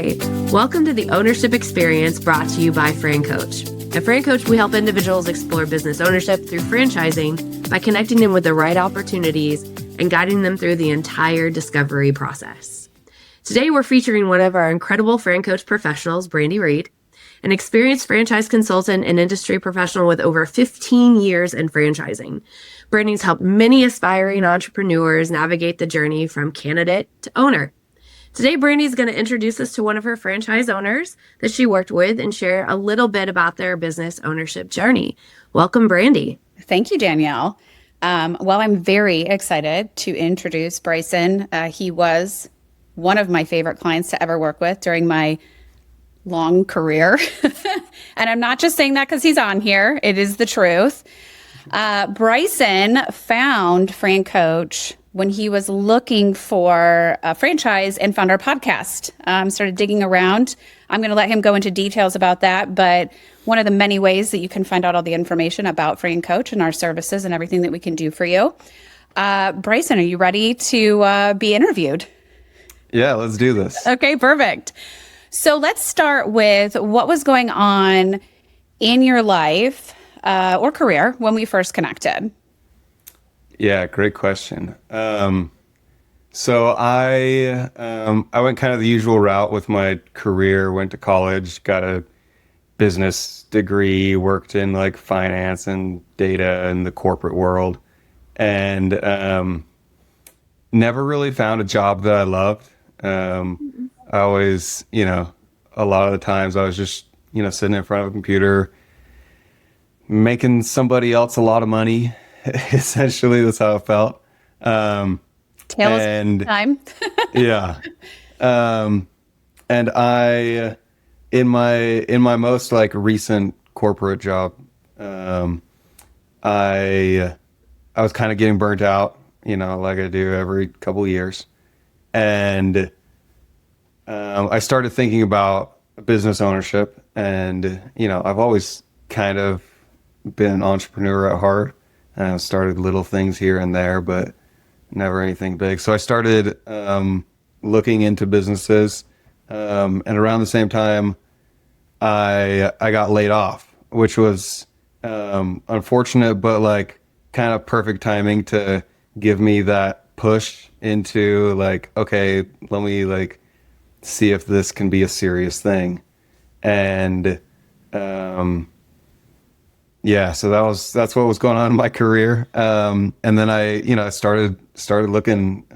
Hi, welcome to the Ownership Experience brought to you by FranCoach. At FranCoach, we help individuals explore business ownership through franchising by connecting them with the right opportunities and guiding them through the entire discovery process. Today, we're featuring one of our incredible FranCoach professionals, Brandy Reed, an experienced franchise consultant and industry professional with over 15 years in franchising. Brandy's helped many aspiring entrepreneurs navigate the journey from candidate to owner. Today, Brandy's going to introduce us to one of her franchise owners that she worked with and share a little bit about their business ownership journey. Welcome, Brandy. Thank you, Danielle. Well, I'm very excited to introduce Bryson. He was one of my favorite clients to ever work with during my long career. And I'm not just saying that because he's on here. It is the truth. Bryson found FranCoach when he was looking for a franchise and found our podcast. Started digging around. I'm going to let him go into details about that, but one of the many ways that you can find out all the information about FranCoach and our services and everything that we can do for you. Bryson, are you ready to be interviewed? Yeah, let's do this. Okay, perfect. So let's start with what was going on in your life or career when we first connected. Yeah, great question. So I went kind of the usual route with my career, went to college, got a business degree, worked in like finance and data in the corporate world, and never really found a job that I loved. I always, a lot of the times I was just, sitting in front of a computer, making somebody else a lot of money. Essentially, that's how it felt. Tale time. Yeah. And I, in my most like recent corporate job, I was kind of getting burnt out, like I do every couple of years. And I started thinking about business ownership, and, I've always kind of been an entrepreneur at heart. Started little things here and there, but never anything big. So I started looking into businesses, and around the same time, I got laid off, which was unfortunate, but like kind of perfect timing to give me that push into like, okay, let me like see if this can be a serious thing, and yeah, so that's what was going on in my career. And then I started looking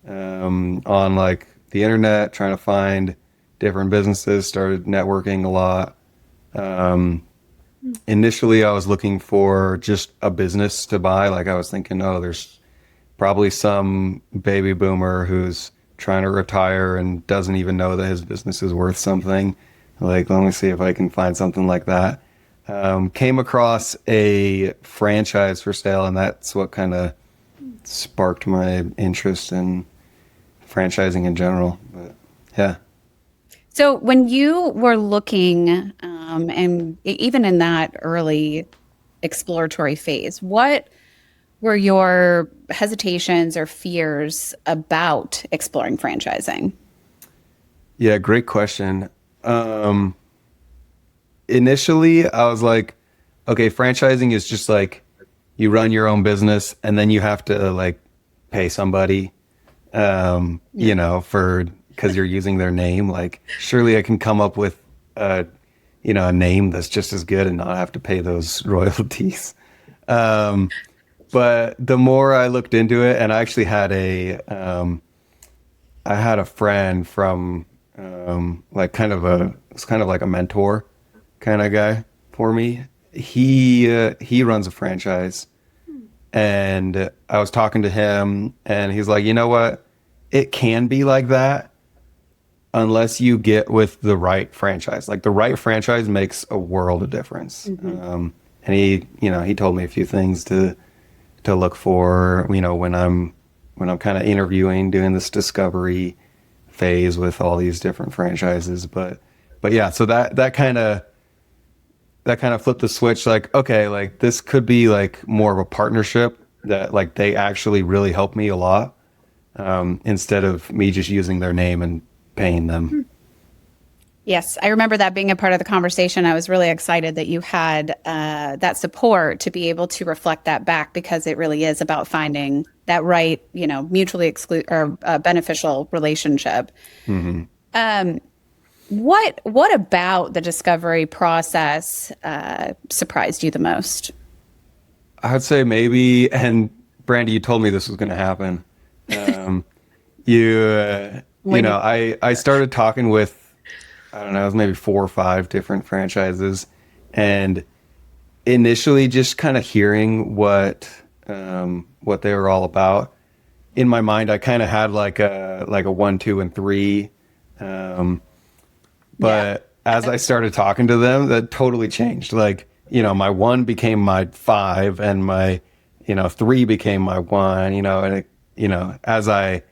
on like the internet, trying to find different businesses, started networking a lot. Initially I was looking for just a business to buy. Like I was thinking, oh, there's probably some baby boomer who's trying to retire and doesn't even know that his business is worth something. Like, let me see if I can find something like that. Came across a franchise for sale, and that's what kind of sparked my interest in franchising in general. But yeah. So when you were looking, and even in that early exploratory phase, what were your hesitations or fears about exploring franchising? Yeah, great question. Initially, I was like, okay, franchising is just like you run your own business and then you have to like pay somebody, because you're using their name. Like, surely I can come up with a name that's just as good and not have to pay those royalties. But the more I looked into it, and I actually had I had a friend from it's kind of like a mentor kind of guy for me. He runs a franchise, and I was talking to him, and he's like, you know what? It can be like that unless you get with the right franchise. Like the right franchise makes a world of difference. Mm-hmm. And he told me a few things to look for, when I'm kind of interviewing, doing this discovery phase with all these different franchises. But yeah, so that kind of flipped the switch. Like, okay, like this could be like more of a partnership that like they actually really help me a lot, instead of me just using their name and paying them. Yes, I remember that being a part of the conversation. I was really excited that you had that support to be able to reflect that back, because it really is about finding that right, mutually or beneficial relationship. Hmm. What about the discovery process surprised you the most? I'd say maybe, and Brandy, you told me this was going to happen. Um, When you I started talking with, I don't know, it was maybe 4 or 5 different franchises, and initially just kind of hearing what they were all about. In my mind, I kind of had like a 1, 2, and 3. Um, Yeah. but as I started talking to them, that totally changed. Like, my 1 became my 5, and my, 3 became my 1, and as I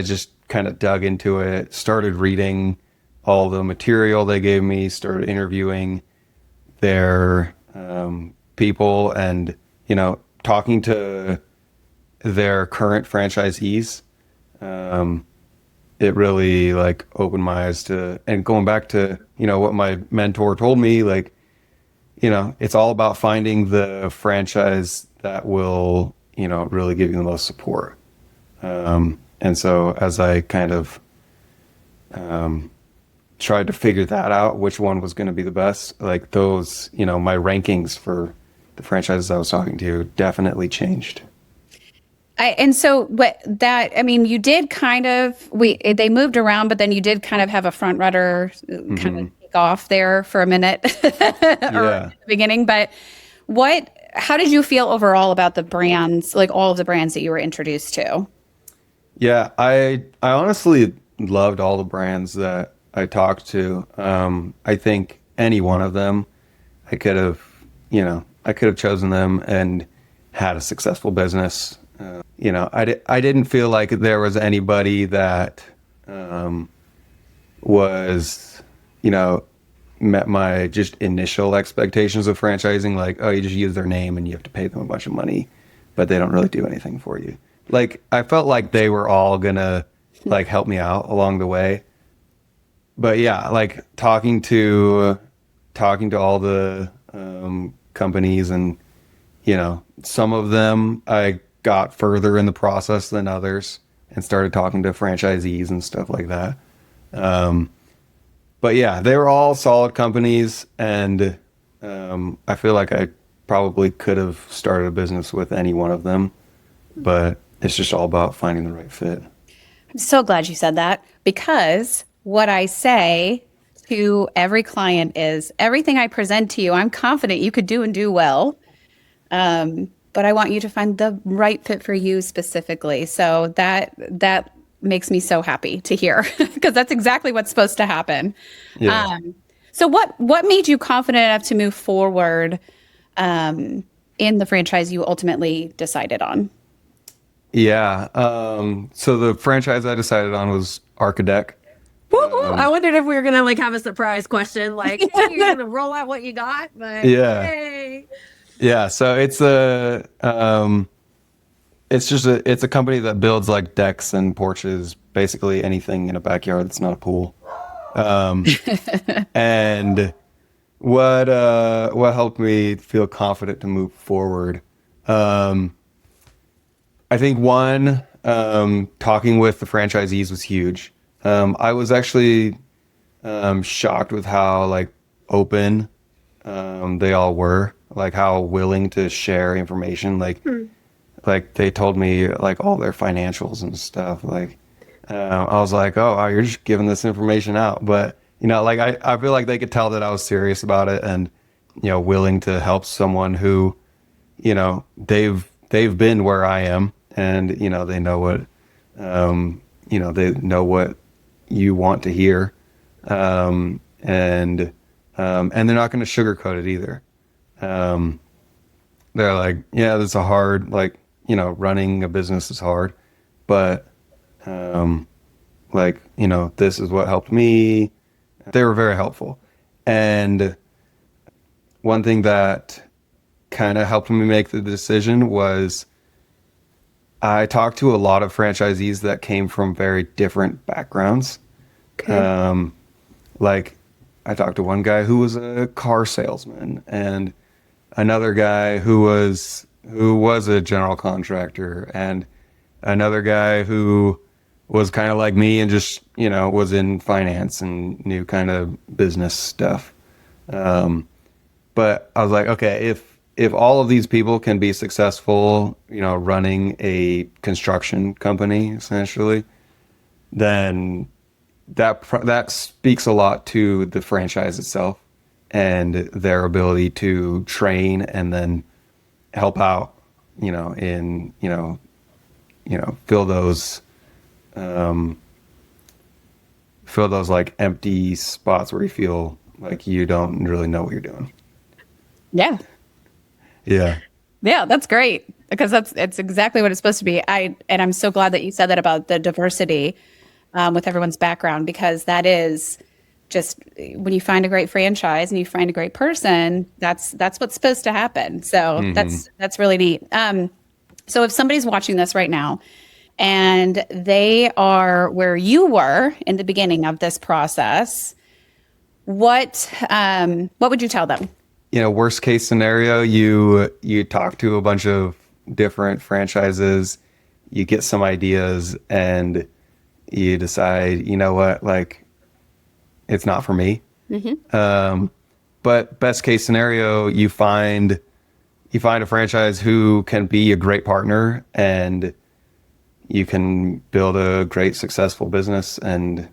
just kind of dug into it, started reading all the material they gave me, started interviewing their people, and talking to their current franchisees. It really like opened my eyes to, and going back to what my mentor told me, like it's all about finding the franchise that will really give you the most support. And so as I kind of tried to figure that out, which one was going to be the best, like those, my rankings for the franchises I was talking to definitely changed. You did kind of, they moved around, but then you did kind of have a front runner kind of take off there for a minute or Yeah. at the beginning. But how did you feel overall about the brands, like all of the brands that you were introduced to? Yeah, I honestly loved all the brands that I talked to. I think any one of them, I could have, I could have chosen them and had a successful business. I didn't feel like there was anybody that was, met my just initial expectations of franchising. Like, oh, you just use their name and you have to pay them a bunch of money, but they don't really do anything for you. Like, I felt like they were all gonna like help me out along the way. But yeah, like talking to all the companies, and some of them I got further in the process than others, and started talking to franchisees and stuff like that. But yeah, they were all solid companies, and I feel like I probably could have started a business with any one of them, but it's just all about finding the right fit. I'm so glad you said that, because what I say to every client is everything I present to you, I'm confident you could do and do well. But I want you to find the right fit for you specifically. So that makes me so happy to hear, because that's exactly what's supposed to happen. Yeah. So what made you confident enough to move forward in the franchise you ultimately decided on? Yeah. So the franchise I decided on was Archidec. Woo, woo. I wondered if we were gonna like have a surprise question, like you're gonna roll out what you got, but Yeah. yay. Yeah. So it's a company that builds like decks and porches, basically anything in a backyard that's not a pool. And what helped me feel confident to move forward? I think one, talking with the franchisees was huge. I was actually shocked with how like open they all were, like how willing to share information. Like they told me like all their financials and stuff. Like I was like, oh, wow, you're just giving this information out, but like I feel like they could tell that I was serious about it, and willing to help someone who they've been where I am, and they know what they know what you want to hear, and they're not going to sugarcoat it either. They're like, yeah, this is a hard, like running a business is hard, but this is what helped me. They were very helpful, and one thing that kind of helped me make the decision was I talked to a lot of franchisees that came from very different backgrounds. Okay. Like, I talked to one guy who was a car salesman, and another guy who was a general contractor, and another guy who was kind of like me and just, was in finance and knew kind of business stuff. But I was like, okay, if all of these people can be successful, running a construction company essentially, then that speaks a lot to the franchise itself and their ability to train and then help out, in, fill those like empty spots where you feel like you don't really know what you're doing. Yeah. Yeah. Yeah, that's great, because it's exactly what it's supposed to be. And I'm so glad that you said that about the diversity with everyone's background, because that is just, when you find a great franchise and you find a great person, that's what's supposed to happen. So that's really neat. So if somebody's watching this right now and they are where you were in the beginning of this process, what would you tell them? Worst case scenario, you talk to a bunch of different franchises, you get some ideas, and you decide, what, like, it's not for me. But best case scenario, you find a franchise who can be a great partner, and you can build a great, successful business and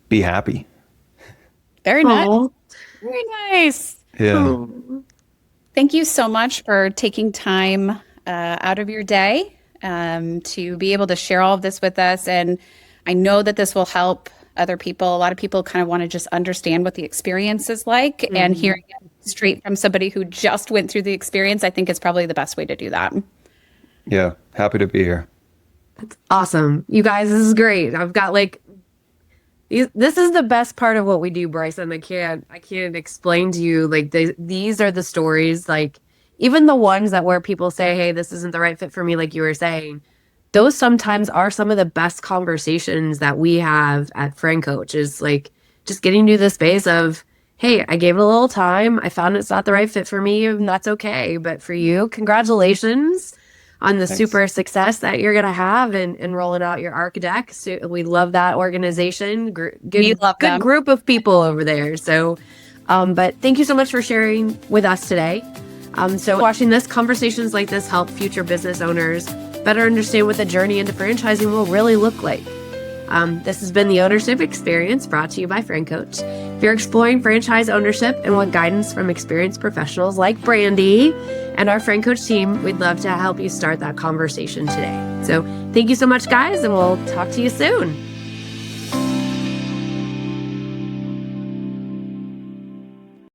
be happy. Very nice. Very nice. Yeah. Thank you so much for taking time out of your day to be able to share all of this with us. And I know that this will help other people. A lot of people kind of want to just understand what the experience is like, and hearing it straight from somebody who just went through the experience, I think is probably the best way to do that. Yeah. Happy to be here. That's awesome. You guys, this is great. I've got this is the best part of what we do, Bryson. I can't explain to you, these are the stories, even the ones where people say, hey, this isn't the right fit for me, like you were saying, those sometimes are some of the best conversations that we have at FranCoach, is just getting to the space of, hey, I gave it a little time. I found it's not the right fit for me, and that's okay. But for you, congratulations on the super success that you're going to have and rolling out your ARC deck. So we love that organization. Good group of people over there. So, but thank you so much for sharing with us today. So watching this, conversations like this help future business owners better understand what the journey into franchising will really look like. This has been the Ownership Experience, brought to you by FranCoach. If you're exploring franchise ownership and want guidance from experienced professionals like Brandy and our FranCoach team, we'd love to help you start that conversation today. So thank you so much, guys, and we'll talk to you soon.